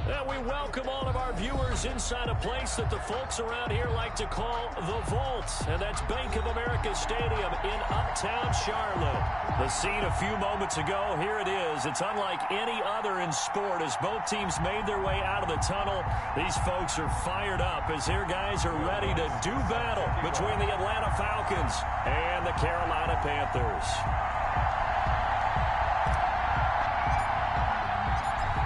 And we welcome all of our viewers inside a place that the folks around here like to call the Vault. And that's Bank of America Stadium in Uptown Charlotte. The scene a few moments ago, here it is. It's unlike any other in sport as both teams made their way out of the tunnel. These folks are fired up as their guys are ready to do battle between the Atlanta Falcons and the Carolina Panthers.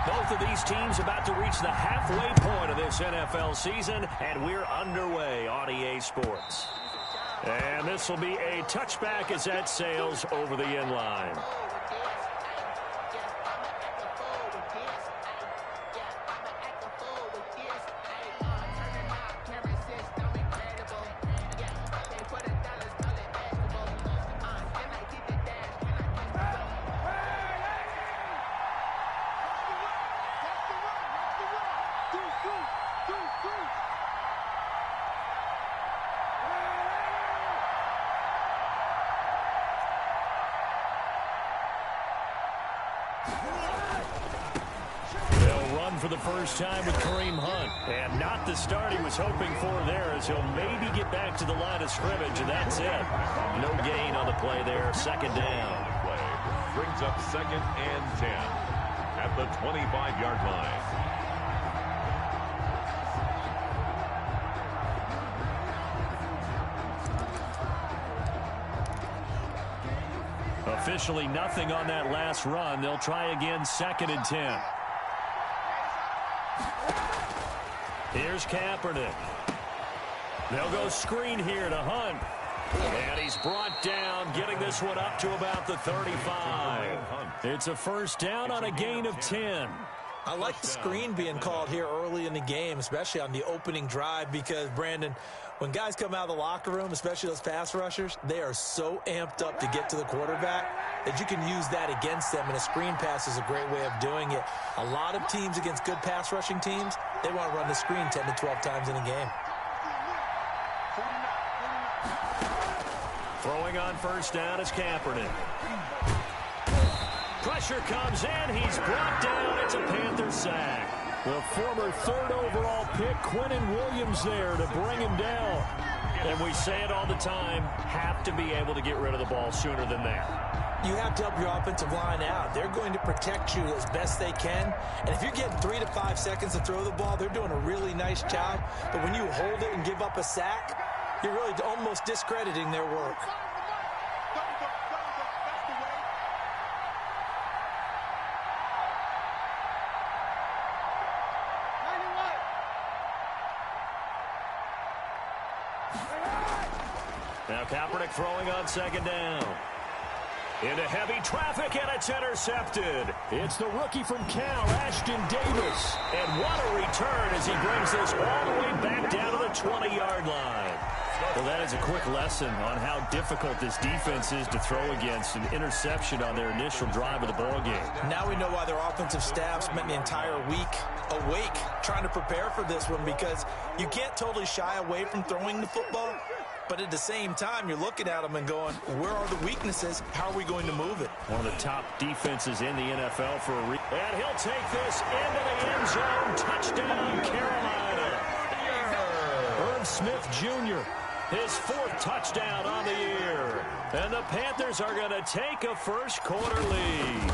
Both of these teams about to reach the halfway point of this NFL season, and we're underway on EA Sports. And this will be a touchback as that sails over the end line. They'll run for the first time with Kareem Hunt. And not the start he was hoping for there as he'll maybe get back to the line of scrimmage, and that's it. No gain on the play there, second down. Play brings up 2nd and 10 at the 25-yard line. Officially nothing on that last run. They'll try again, 2nd and 10. Here's Kaepernick. They'll go screen here to Hunt. And he's brought down, getting this one up to about the 35. It's a first down on a gain of 10. I like the screen being called here early in the game, especially on the opening drive, because, Brandon, when guys come out of the locker room, especially those pass rushers, they are so amped up to get to the quarterback that you can use that against them, and a screen pass is a great way of doing it. A lot of teams against good pass rushing teams, they want to run the screen 10 to 12 times in a game. Throwing on first down is Kaepernick. Pressure comes in. He's brought down. It's a Panther sack. The former 3rd overall pick, Quinnen Williams, there to bring him down. And we say it all the time, have to be able to get rid of the ball sooner than that. You have to help your offensive line out. They're going to protect you as best they can. And if you're getting 3 to 5 seconds to throw the ball, they're doing a really nice job. But when you hold it and give up a sack, you're really almost discrediting their work. Now Kaepernick throwing on 2nd down. Into heavy traffic, and it's intercepted. It's the rookie from Cal, Ashton Davis. And what a return as he brings this all the way back down to the 20-yard line. Well, that is a quick lesson on how difficult this defense is to throw against an interception on their initial drive of the ball game. Now we know why their offensive staff spent the entire week awake trying to prepare for this one, because you can't totally shy away from throwing the football. But at the same time, you're looking at them and going, where are the weaknesses? How are we going to move it? One of the top defenses in the NFL for a reason. And he'll take this into the end zone. Touchdown, Carolina. Irv Smith Jr., his 4th touchdown on the year. And the Panthers are going to take a first-quarter lead.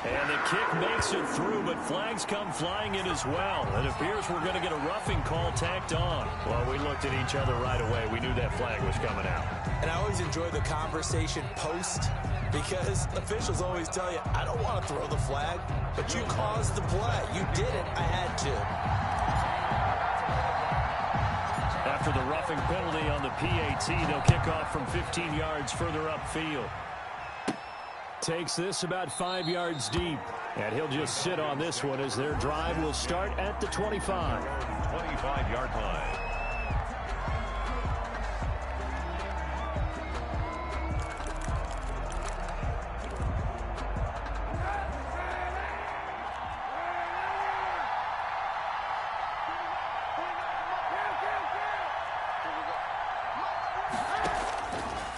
And the kick makes it through, but flags come flying in as well. It appears we're going to get a roughing call tacked on. Well, we looked at each other right away. We knew that flag was coming out. And I always enjoy the conversation post, because officials always tell you, I don't want to throw the flag, but you caused the play. You did it. I had to. After the roughing penalty on the PAT, they'll kick off from 15 yards further upfield. Takes this about 5 yards deep. And he'll just sit on this one as their drive will start at the 25. 25-yard line.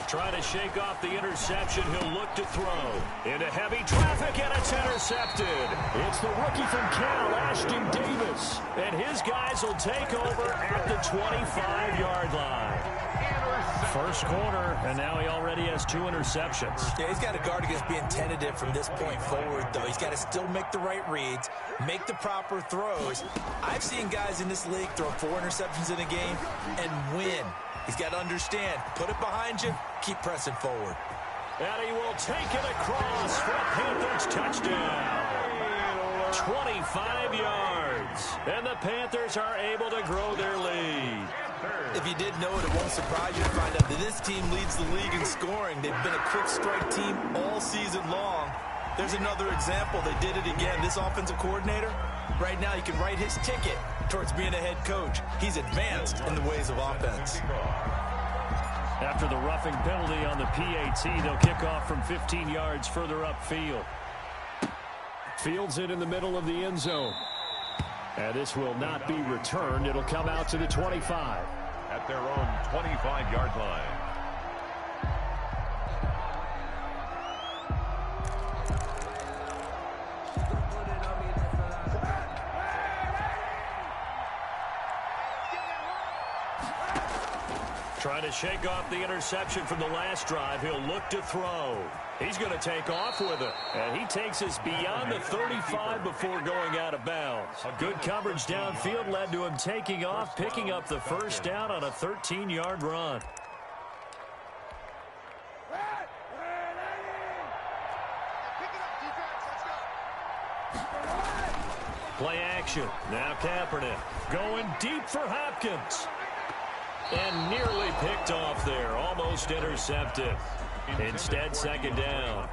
Trying to shake off the interception. He'll look to throw. Into heavy traffic, and it's intercepted. It's the rookie from Cal, Ashton Davis. And his guys will take over at the 25-yard line. First quarter, and now he already has 2 interceptions. Yeah, he's got to guard against being tentative from this point forward, though. He's got to still make the right reads, make the proper throws. I've seen guys in this league throw 4 interceptions in a game and win. He's got to understand, put it behind you, keep pressing forward. And he will take it across for a Panthers touchdown. 25 yards. And the Panthers are able to grow their lead. If you didn't know it, it won't surprise you to find out that this team leads the league in scoring. They've been a quick strike team all season long. There's another example. They did it again. This offensive coordinator, right now, he can write his ticket towards being a head coach. He's advanced in the ways of offense. After the roughing penalty on the PAT, they'll kick off from 15 yards further upfield. Fields it in the middle of the end zone. And this will not be returned. It'll come out to the 25. At their own 25-yard line. Trying to shake off the interception from the last drive. He'll look to throw. He's going to take off with it. And he takes us beyond the 35 before going out of bounds. Good coverage downfield led to him taking off, picking up the first down on a 13-yard run. Play action. Now Kaepernick going deep for Hopkins. And nearly picked off there. Almost intercepted. Instead, second down.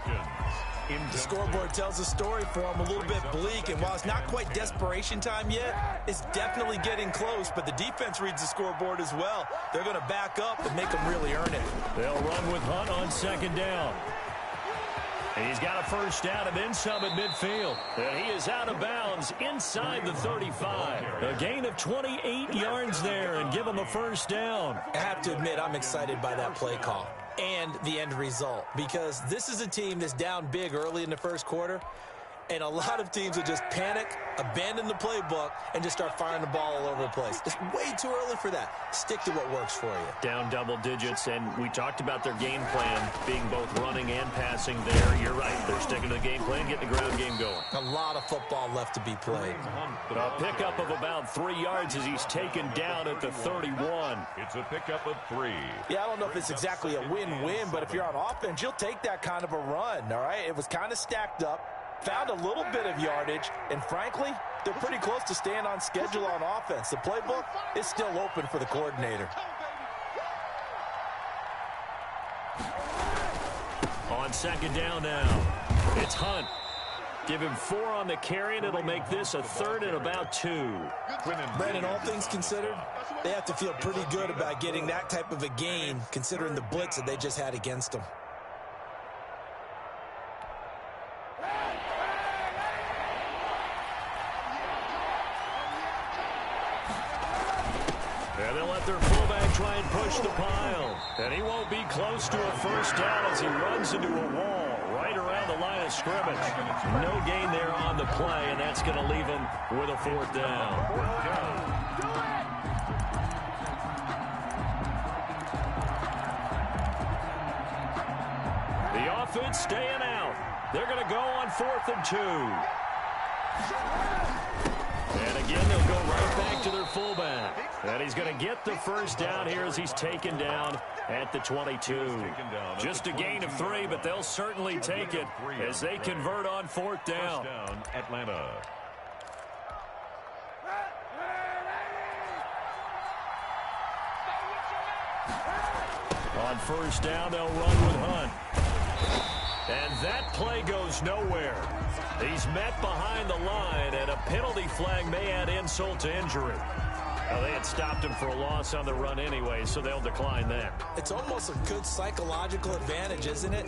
The scoreboard tells the story for him, a little bit bleak, and while it's not quite desperation time yet, it's definitely getting close, but the defense reads the scoreboard as well. They're going to back up and make them really earn it. They'll run with Hunt on second down. And he's got a first down and then some at midfield. And he is out of bounds inside the 35. A gain of 28 yards there and give him a first down. I have to admit, I'm excited by that play call and the end result, because this is a team that's down big early in the first quarter, and a lot of teams will just panic, abandon the playbook, and just start firing the ball all over the place. It's way too early for that. Stick to what works for you. Down double digits, and we talked about their game plan being both running and passing there. You're right. They're sticking to the game plan, getting the ground game going. A lot of football left to be played. A pickup of about 3 yards as he's taken down at the 31. It's a pickup of 3. Yeah, I don't know if it's exactly a win-win, but if you're on offense, you'll take that kind of a run, all right? It was kind of stacked up. Found a little bit of yardage, and frankly, they're pretty close to staying on schedule on offense. The playbook is still open for the coordinator. On second down now, it's Hunt. Give him 4 on the carry, and it'll make this a 3rd and about 2. Brandon, all things considered, they have to feel pretty good about getting that type of a gain, considering the blitz that they just had against them. And they'll let their fullback try and push the pile. And he won't be close to a first down as he runs into a wall right around the line of scrimmage. No gain there on the play, and that's going to leave him with a 4th down. The offense staying out. They're going to go on 4th and 2. And again, they'll go right back to their fullback. And he's going to get the first down here as he's taken down at the 22. Just a gain of 3, but they'll certainly take it as they convert on 4th down. Atlanta. On first down, they'll run with Hunt. And that play goes nowhere. He's met behind the line, and a penalty flag may add insult to injury. Well, they had stopped him for a loss on the run anyway, so they'll decline that. It's almost a good psychological advantage, isn't it?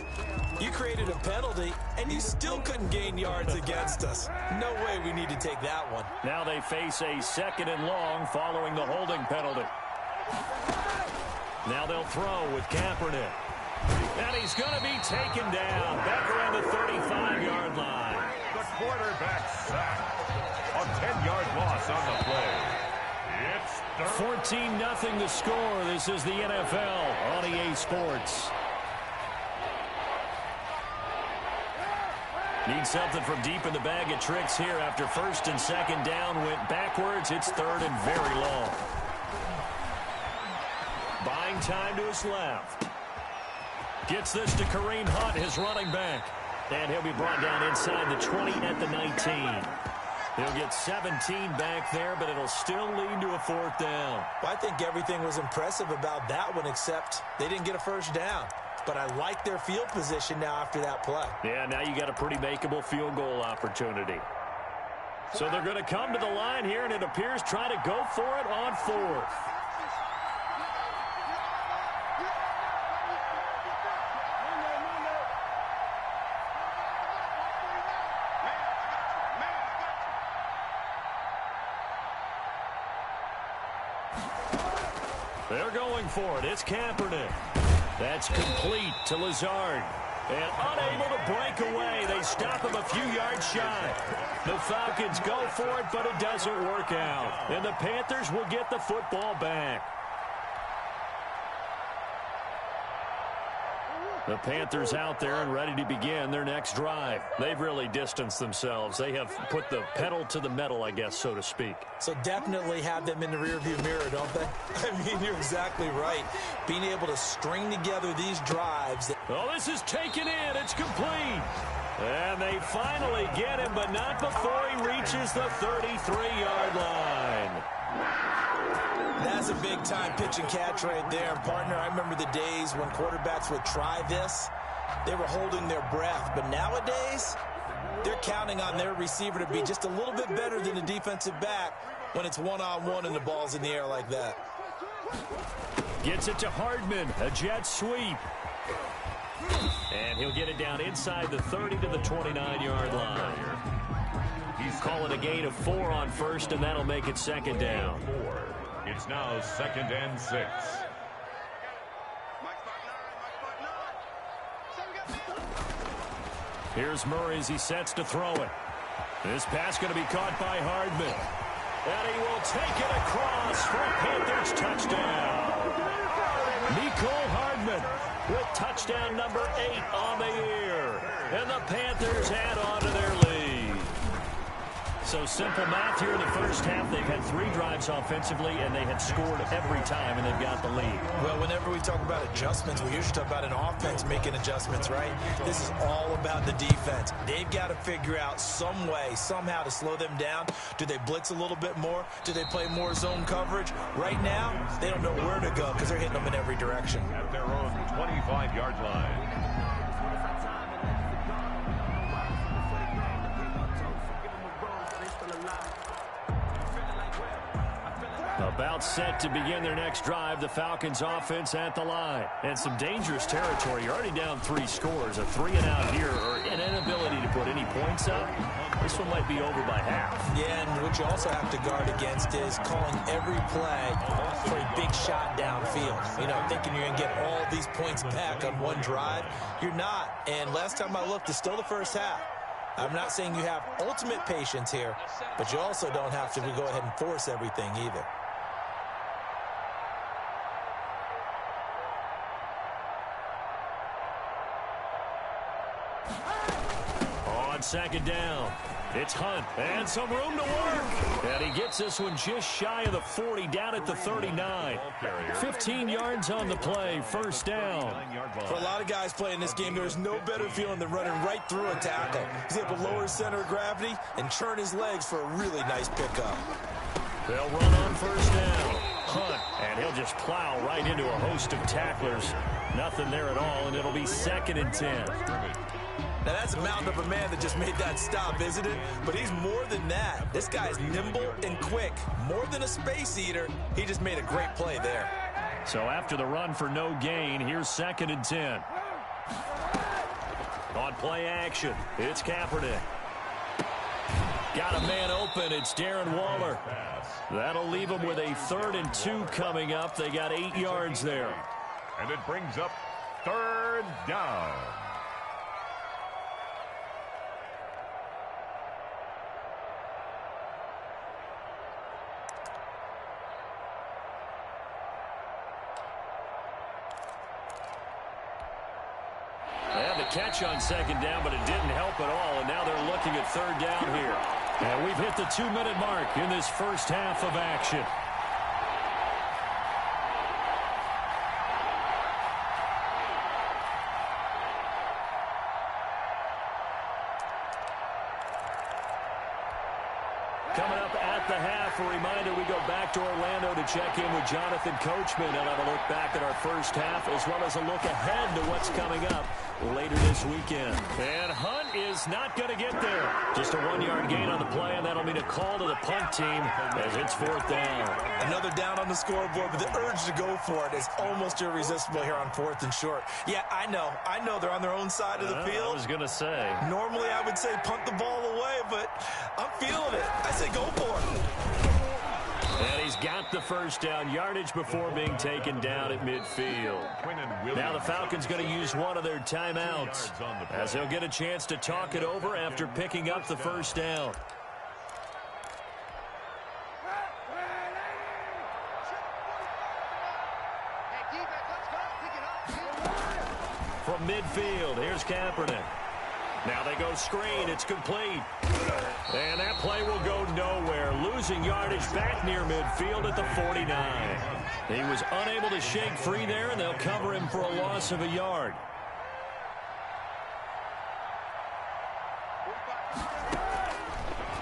You created a penalty, and you still couldn't gain yards against us. No way we need to take that one. Now they face a 2nd and long following the holding penalty. Now they'll throw with Kaepernick. And he's going to be taken down back around the 35-yard line. The quarterback sacked. A 10-yard loss on the play. It's 14-0 the score. This is the NFL on EA Sports. Need something from deep in the bag of tricks here. After first and second down went backwards, it's third and very long. Buying time to his left. Gets this to Kareem Hunt, his running back. And he'll be brought down inside the 20 at the 19. He'll get 17 back there, but it'll still lead to a fourth down. Well, I think everything was impressive about that one, except they didn't get a first down. But I like their field position now after that play. Yeah, now you got a pretty makeable field goal opportunity. So they're going to come to the line here, and it appears trying to go for it on fourth. They're going for it. It's Kaepernick. That's complete to Lazard. And unable to break away. They stop him a few yards shy. The Falcons go for it, but it doesn't work out. And the Panthers will get the football back. The Panthers out there and ready to begin their next drive. They've really distanced themselves. They have put the pedal to the metal, I guess, so to speak. So definitely have them in the rearview mirror, don't they? I mean, you're exactly right. Being able to string together these drives. Oh, this is taken in. It's complete. And they finally get him, but not before he reaches the 33-yard line. That's a big-time pitch and catch right there. And, partner, I remember the days when quarterbacks would try this. They were holding their breath. But nowadays, they're counting on their receiver to be just a little bit better than the defensive back when it's one-on-one and the ball's in the air like that. Gets it to Hardman. A jet sweep. And he'll get it down inside the 30 to the 29-yard line. He's calling a gain of 4 on first, and that'll make it second down. It's now 2nd and 6. Here's Murray as he sets to throw it. This pass going to be caught by Hardman. And he will take it across for a Panthers touchdown. Mecole Hardman with touchdown number 8 on the year. And the Panthers add on to their lead. So simple math here in the first half. They've had 3 drives offensively, and they had scored every time, and they've got the lead. Well, whenever we talk about adjustments, we usually talk about an offense making adjustments, right? This is all about the defense. They've got to figure out some way, somehow to slow them down. Do they blitz a little bit more? Do they play more zone coverage? Right now, they don't know where to go because they're hitting them in every direction. At their own 25-yard line. About set to begin their next drive, the Falcons offense at the line. And some dangerous territory. You're already down 3 scores. A 3-and-out here, or an inability to put any points up. This one might be over by half. Yeah, and what you also have to guard against is calling every play for a big shot downfield. You know, thinking you're going to get all these points back on one drive. You're not. And last time I looked, it's still the first half. I'm not saying you have ultimate patience here, but you also don't have to go ahead and force everything either. On second down, it's Hunt, and some room to work. And he gets this one just shy of the 40, down at the 39. 15 yards on the play, first down. For a lot of guys playing this game, there's no better feeling than running right through a tackle. He's able to lower his center of gravity and turn his legs for a really nice pickup. They'll run on first down. Hunt, and he'll just plow right into a host of tacklers. Nothing there at all, and it'll be 2nd and 10. Now, that's a mountain of a man that just made that stop, isn't it? But he's more than that. This guy's nimble and quick. More than a space eater, he just made a great play there. So after the run for no gain, here's 2nd and 10. On play action, it's Kaepernick. Got a man open. It's Darren Waller. That'll leave them with a 3rd and 2 coming up. They got 8 yards there. And it brings up third down. They had the catch on second down, but it didn't help at all, and now they're looking at third down here. And we've hit the 2-minute mark in this first half of action. Coming up at the half, a reminder, we go back to Orlando to check in with Jonathan Coachman and have a look back at our first half as well as a look ahead to what's coming up later this weekend. And Hunt is not going to get there. Just a 1-yard gain on the play, and that'll mean a call to the punt team as it's fourth down. Another down on the scoreboard, but the urge to go for it is almost irresistible here on 4th and short. Yeah, I know they're on their own side of the field. I was going to say. Normally I would say punt the ball away, but I'm feeling it. I say go for it. And he's got the first down, yardage before being taken down at midfield. Now the Falcons going to use one of their timeouts as they'll get a chance to talk it over after picking up the first down. From midfield, here's Kaepernick. Now they go screen. It's complete. And that play will go nowhere. Losing yardage back near midfield at the 49. He was unable to shake free there, and they'll cover him for a loss of a yard.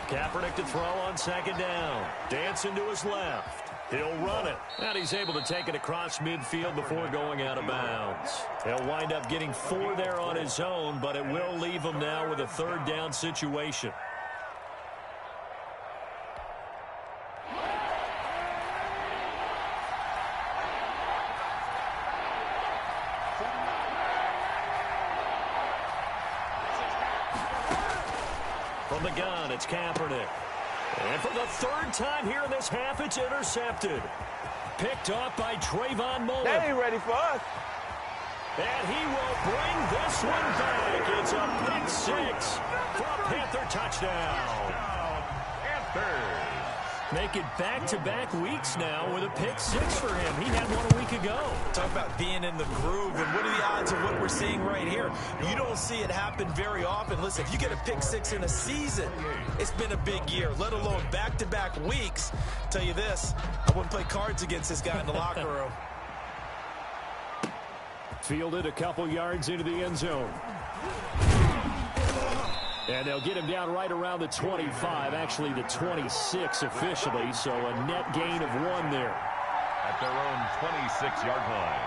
Kaepernick to throw on second down. Dancing to his left. He'll run it. And he's able to take it across midfield before going out of bounds. He'll wind up getting 4 there on his own, but it will leave him now with a third down situation. From the gun, it's Kaepernick. And for the third time here in this half, it's intercepted. Picked off by Trayvon Mullen. They ain't ready for us. And he will bring this one back. It's a pick 6 for a Panther touchdown. Panthers. Make it back-to-back weeks now with a pick 6 for him. He had one a week ago. Talk about being in the groove, and what are the odds of what we're seeing right here? You don't see it happen very often. Listen, if you get a pick 6 in a season, it's been a big year, let alone back-to-back weeks. I'll tell you this, I wouldn't play cards against this guy in the locker room. Fielded a couple yards into the end zone. And they'll get him down right around the 25, actually the 26 officially, so a net gain of 1 there. At their own 26-yard line.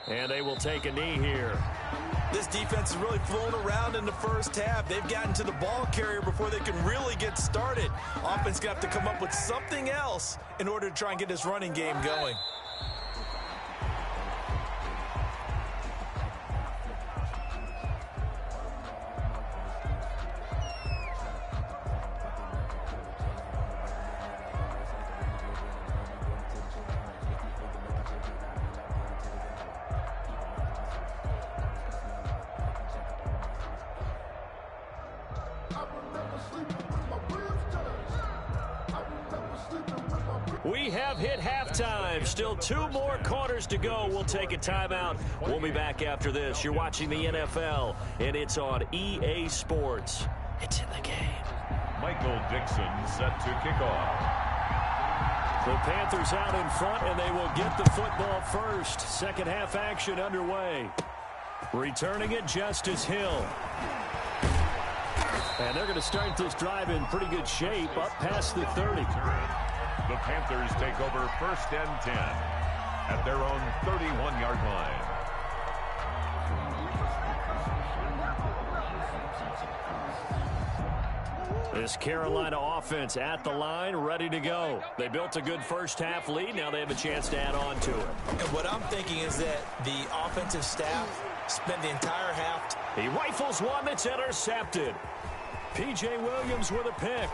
And they will take a knee here. This defense is really flown around in the first half. They've gotten to the ball carrier before they can really get started. Offense going to have to come up with something else in order to try and get this running game going. We have hit halftime. Still 2 more quarters to go. We'll take a timeout. We'll be back after this. You're watching the NFL, and it's on EA Sports. It's in the game. Michael Dixon set to kick off. The Panthers out in front, and they will get the football first. Second half action underway. Returning it, Justice Hill. And they're going to start this drive in pretty good shape, up past the 30. The Panthers take over 1st and 10 at their own 31-yard line. This Carolina offense at the line, ready to go. They built a good first-half lead. Now they have a chance to add on to it. And what I'm thinking is that the offensive staff spent the entire half. He rifles one that's intercepted. P.J. Williams with a pick.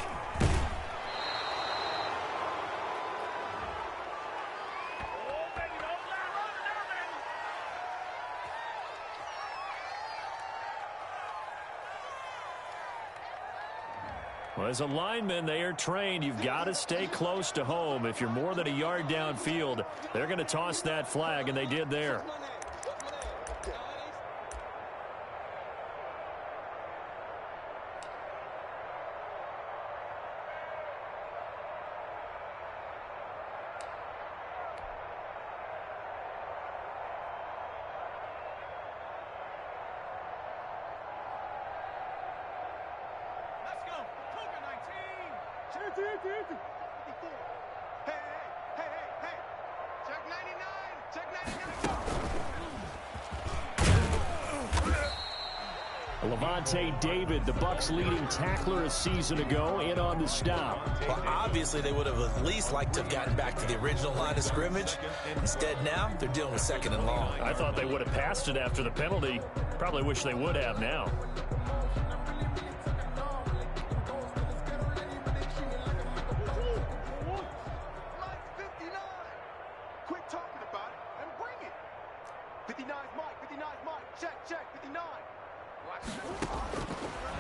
Well, as a lineman, they are trained. You've got to stay close to home. If you're more than a yard downfield, they're going to toss that flag, and they did there. Lavonte David, the Bucs' leading tackler a season ago, in on the stop. Well, obviously they would have at least liked to have gotten back to the original line of scrimmage. Instead, now they're dealing with second and long. I thought they would have passed it after the penalty. Probably wish they would have now.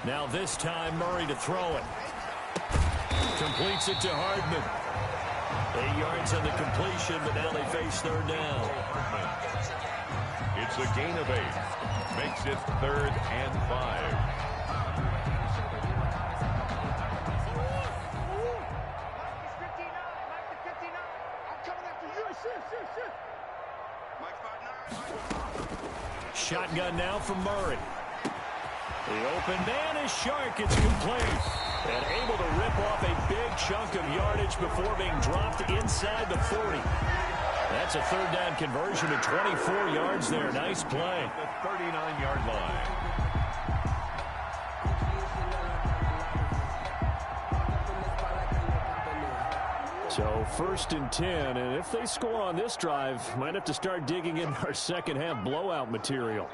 Now this time, Murray to throw it. Completes it to Hardman. 8 yards on the completion, but now they face third down. It's a gain of 8. Makes it 3rd and 5. Shotgun now from Murray. The open man is Shark. It's complete. And able to rip off a big chunk of yardage before being dropped inside the 40. That's a third down conversion to 24 yards there. Nice play. The 39-yard line. So 1st and 10, and if they score on this drive, might have to start digging in our second half blowout material.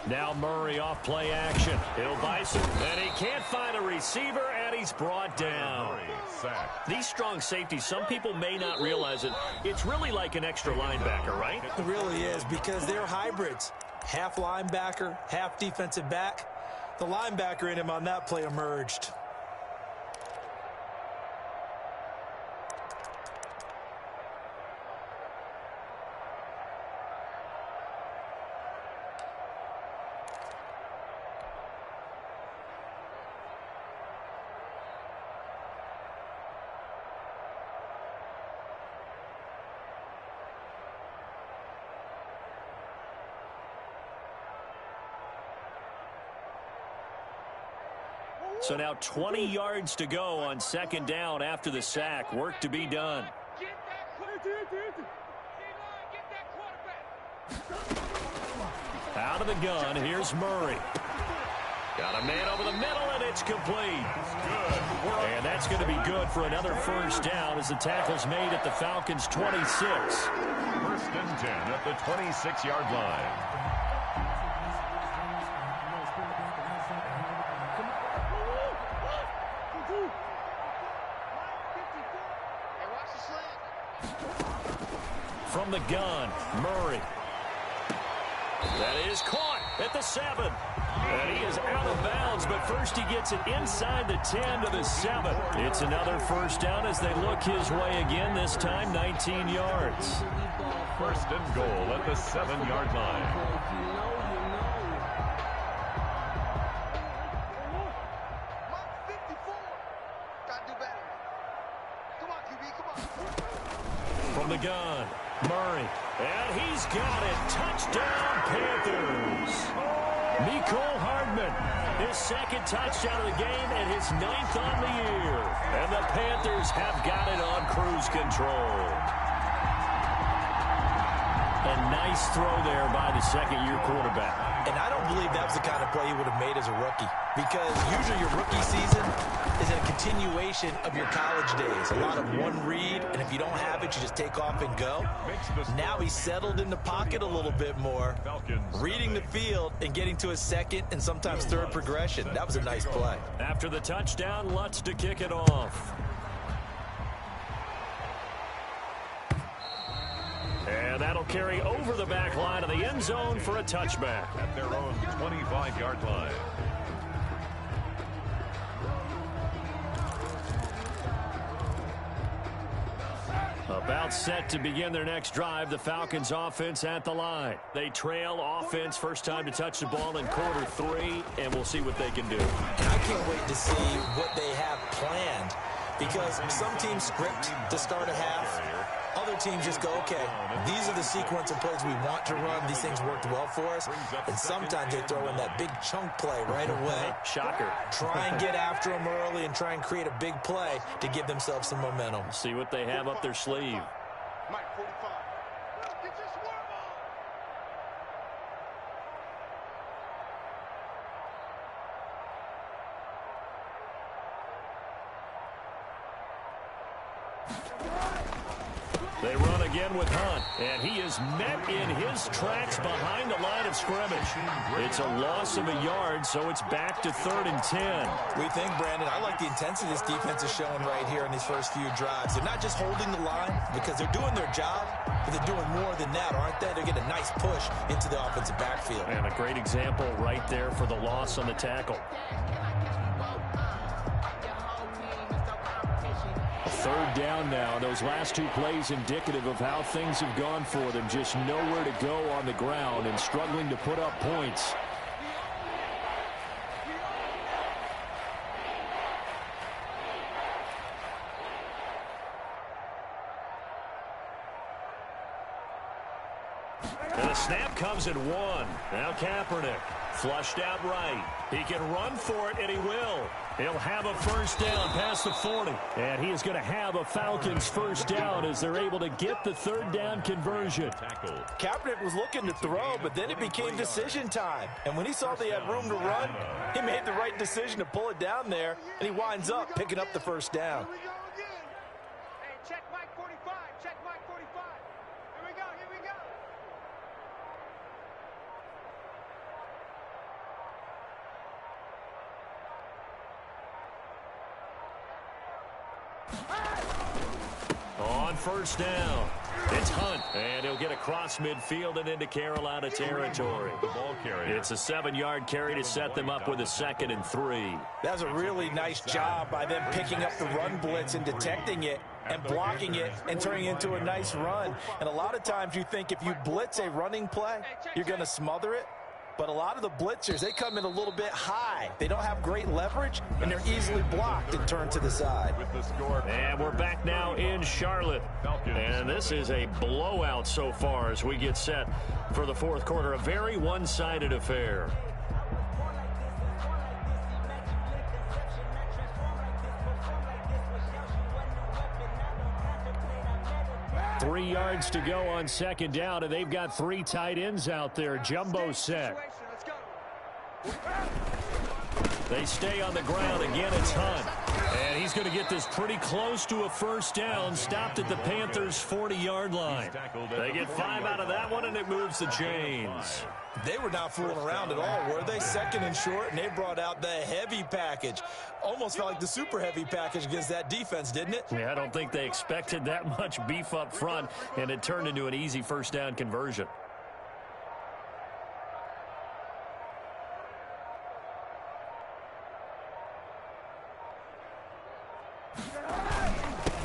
Now Murray off play action. Hill Bison, and he can't find a receiver, and he's brought down. These strong safeties, some people may not realize it. It's really like an extra linebacker, right? It really is, because they're hybrids. Half linebacker, half defensive back. The linebacker in him on that play emerged. So now 20 yards to go on second down after the sack. Work to be done. Out of the gun, here's Murray. Got a man over the middle, and it's complete. And that's going to be good for another first down as the tackle's made at the Falcons' 26. 1st and 10 at the 26-yard line. From the gun, Murray. That is caught at the 7. And he is out of bounds, but first he gets it inside the 10 to the 7. It's another first down as they look his way again, this time 19 yards. 1st and goal at the 7-yard line. From the gun, Murray. And he's got it. Touchdown, Panthers. Mecole Hardman, his second touchdown of the game and his 9th on the year. And the Panthers have got it on cruise control. A nice throw there by the second-year quarterback. And I don't believe that was the kind of play he would have made as a rookie, because usually your rookie season is a continuation of your college days. A lot of one read, and if you don't have it, you just take off and go. Now he's settled in the pocket a little bit more, reading the field and getting to his second and sometimes third progression. That was a nice play. After the touchdown, Lutz to kick it off. And that'll carry over the back line of the end zone for a touchback. At their own 25-yard line. About set to begin their next drive, the Falcons offense at the line. They trail offense, first time to touch the ball in quarter 3, and we'll see what they can do. And I can't wait to see what they have planned, because some teams script to start a half. Other teams just go, okay, these are the sequence of plays we want to run. These things worked well for us. And sometimes they throw in that big chunk play right away. Shocker. Try and get after them early and try and create a big play to give themselves some momentum. See what they have up their sleeve. Mike 45. Get your swarm on. They run again with Hunt, and he is met in his tracks behind the line of scrimmage. It's a loss of a yard, so it's back to 3rd and 10. We think, Brandon, I like the intensity this defense is showing right here in these first few drives. They're not just holding the line because they're doing their job, but they're doing more than that, aren't they? They're getting a nice push into the offensive backfield. And a great example right there for the loss on the tackle. 3rd down now. Those last 2 plays indicative of how things have gone for them. Just nowhere to go on the ground and struggling to put up points. And the snap comes at 1. Now Kaepernick flushed out right. He can run for it, and he will. He'll have a first down past the 40. And he is going to have a Falcons first down as they're able to get the 3rd down conversion. Kaepernick was looking to throw, but then it became decision time. And when he saw they had room to run, he made the right decision to pull it down there, and he winds up picking up the first down. Here we go again. Hey, check Mike 45. Check Mike 45. Here we go. Here we go. On first down, it's Hunt, and he'll get across midfield and into Carolina territory. The ball carrier. It's a 7-yard carry to set them up with a 2nd and 3. That was a really nice job by them picking up the run blitz and detecting it and blocking it and turning it into a nice run. And a lot of times you think if you blitz a running play, you're going to smother it. But a lot of the blitzers, they come in a little bit high. They don't have great leverage, and they're easily blocked and turned to the side. With the score. And we're back now in Charlotte. And this is a blowout so far as we get set for the 4th quarter. A very one-sided affair. Three yards to go on 2nd down, and they've got 3 tight ends out there. Jumbo set. Let's go. They stay on the ground. Again, it's Hunt. And he's going to get this pretty close to a first down. Stopped at the Panthers' 40-yard line. They get 5 out of that one, and it moves the chains. They were not fooling around at all, were they? 2nd and short, and they brought out the heavy package. Almost felt like the super heavy package against that defense, didn't it? Yeah, I don't think they expected that much beef up front, and it turned into an easy first down conversion.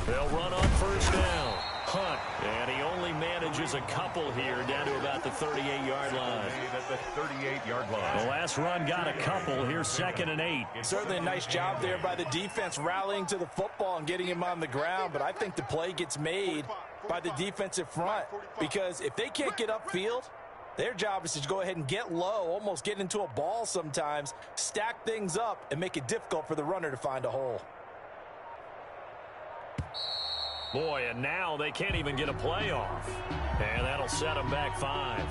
They'll run on first down. Hunt, and he only manages a couple here down to about the 38-yard line. At the 38-yard line. The last run got a couple. Here's 2nd and 8. Certainly a nice job there by the defense rallying to the football and getting him on the ground, but I think the play gets made by the defensive front, because if they can't get upfield, their job is to go ahead and get low, almost get into a ball sometimes, stack things up, and make it difficult for the runner to find a hole. Boy, and now they can't even get a play off. And that'll set them back 5.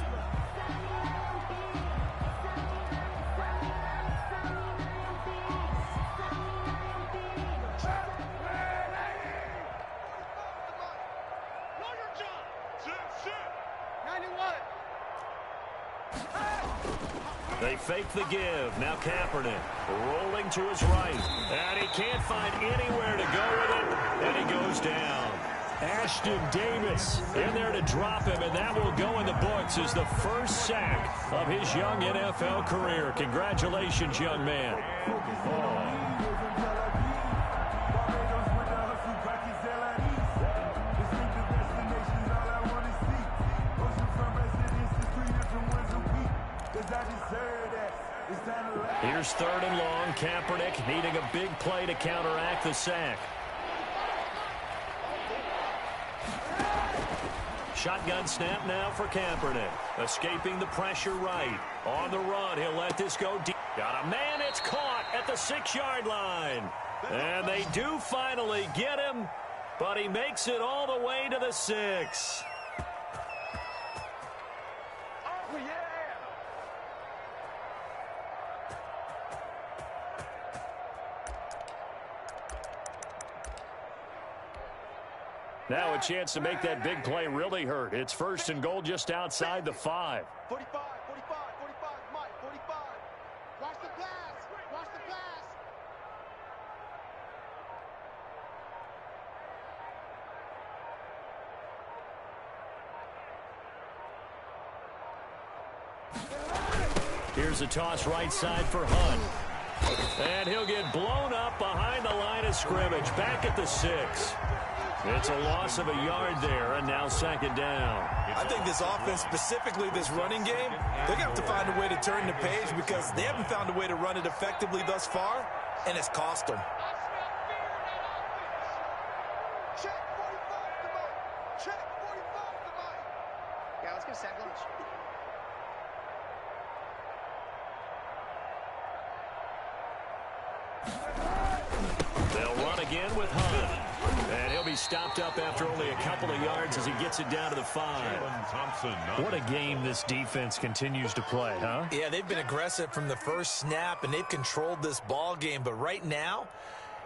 They fake the give. Now Kaepernick rolling to his right. And he can't find anywhere to go with it. And he goes down. Ashton Davis in there to drop him, and that will go in the books as the first sack of his young NFL career. Congratulations, young man. Here's 3rd and long. Kaepernick needing a big play to counteract the sack. Shotgun snap now for Kaepernick. Escaping the pressure right. On the run, he'll let this go deep. Got a man, it's caught at the 6-yard line. And they do finally get him, but he makes it all the way to the 6. Oh, yeah. Now a chance to make that big play really hurt. It's 1st and goal just outside the 5. 45, 45, 45, Mike, 45. Watch the pass. Watch the pass. Here's a toss right side for Hunt. And he'll get blown up behind the line of scrimmage. Back at the 6. It's a loss of a yard there, and now 2nd down. I think this offense, specifically this running game, they're going to have to find a way to turn the page because they haven't found a way to run it effectively thus far, and it's cost them. Check 45 to Mike. Check 45 to Mike. Yeah, let's get a sack lunch. They'll run again with Hunt. And he'll be stopped up after only a couple of yards as he gets it down to the 5. What a game this defense continues to play, huh? Yeah, they've been aggressive from the first snap, and they've controlled this ball game. But right now,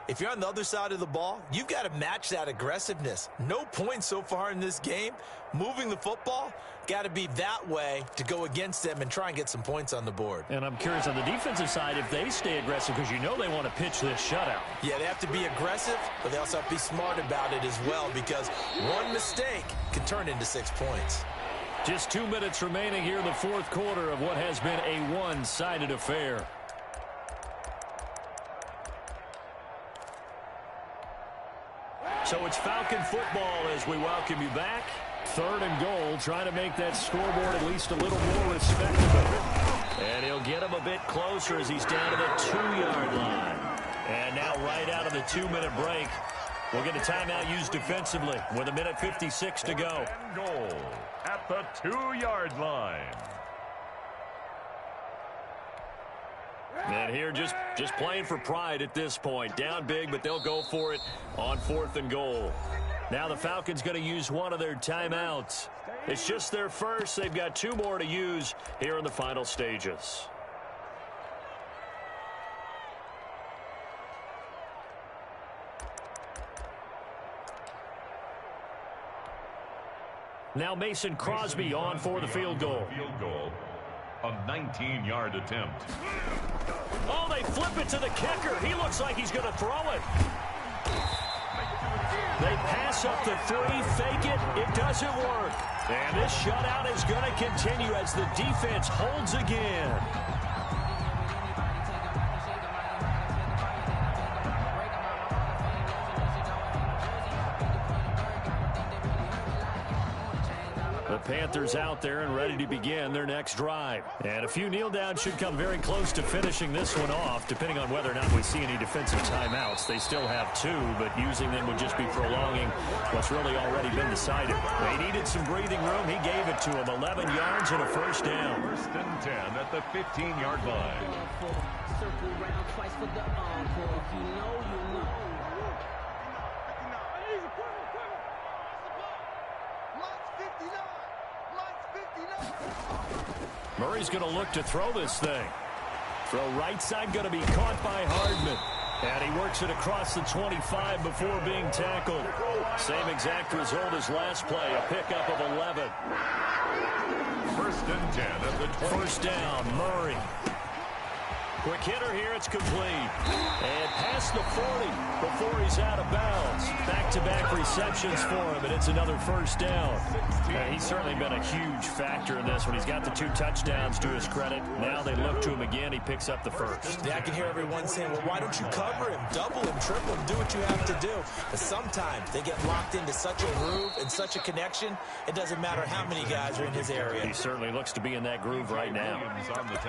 if you're on the other side of the ball, you've got to match that aggressiveness. No points so far in this game. Moving the football, got to be that way to go against them and try and get some points on the board. And I'm curious on the defensive side if they stay aggressive because you know they want to pitch this shutout. Yeah, they have to be aggressive, but they also have to be smart about it as well because one mistake can turn into 6 points. Just 2 minutes remaining here in the 4th quarter of what has been a one-sided affair. So it's Falcon football as we welcome you back. 3rd and goal, trying to make that scoreboard at least a little more respectable. And he'll get him a bit closer as he's down to the 2-yard line. And now right out of the 2-minute break, we'll get a timeout used defensively with 1:56 to go. And goal at the 2-yard line. And here just playing for pride at this point. Down big, but they'll go for it on 4th and goal. Now the Falcons going to use one of their timeouts. It's just their first. They've got 2 more to use here in the final stages. Now Mason Crosby on for the field goal. A 19-yard attempt. Oh, they flip it to the kicker. He looks like he's going to throw it. They pass up the 3, fake it. It doesn't work. And this shutout is going to continue as the defense holds again. The Panthers out there and ready to begin their next drive. And a few kneel downs should come very close to finishing this one off, depending on whether or not we see any defensive timeouts. They still have 2, but using them would just be prolonging what's really already been decided. They needed some breathing room. He gave it to them. 11 yards and a first down. 1st and 10 at the 15-yard line. Circle round twice for the encore. If you know, you know. Murray's going to look to throw this thing. Throw right side going to be caught by Hardman. And he works it across the 25 before being tackled. Same exact result as last play, a pickup of 11. First down, Murray. Quick hitter here, it's complete. And past the 40 before he's out of bounds. Back-to-back receptions for him, and it's another first down. He's certainly been a huge factor in this one. He's got the 2 touchdowns to his credit. Now they look to him again. He picks up the first. Yeah, I can hear everyone saying, well, why don't you cover him? Double him, triple him, do what you have to do. But sometimes they get locked into such a groove and such a connection, it doesn't matter how many guys are in his area. He certainly looks to be in that groove right now.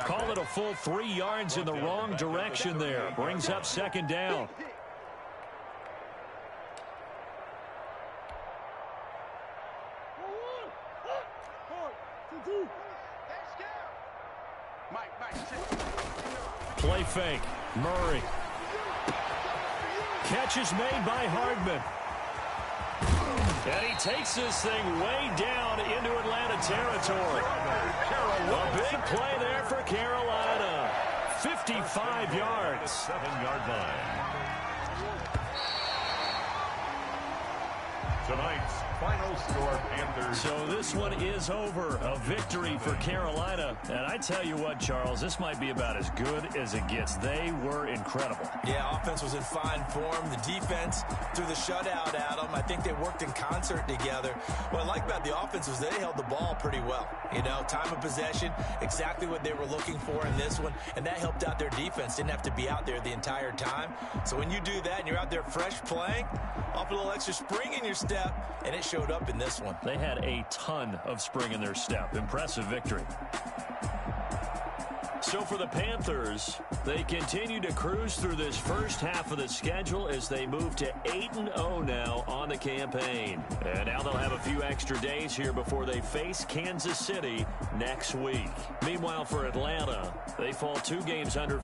Call it a full 3 yards in the wrong direction there. Brings up second down. Play fake. Murray. Catch is made by Hardman. And he takes this thing way down into Atlanta territory. A big play there for Carolina. 55 yards. 7-yard line. Tonight's final score, Panthers. So this one is over. A victory for Carolina. And I tell you what, Charles, this might be about as good as it gets. They were incredible. Yeah, offense was in fine form. The defense threw the shutout at them. I think they worked in concert together. What I like about the offense was they held the ball pretty well. You know, time of possession, exactly what they were looking for in this one. And that helped out their defense. Didn't have to be out there the entire time. So when you do that and you're out there fresh playing, off a little extra spring in your step, and it showed up in this one. They had a ton of spring in their step. Impressive victory. So for the Panthers, they continue to cruise through this first half of the schedule as they move to 8-0 now on the campaign. And now they'll have a few extra days here before they face Kansas City next week. Meanwhile, for Atlanta, they fall 2 games under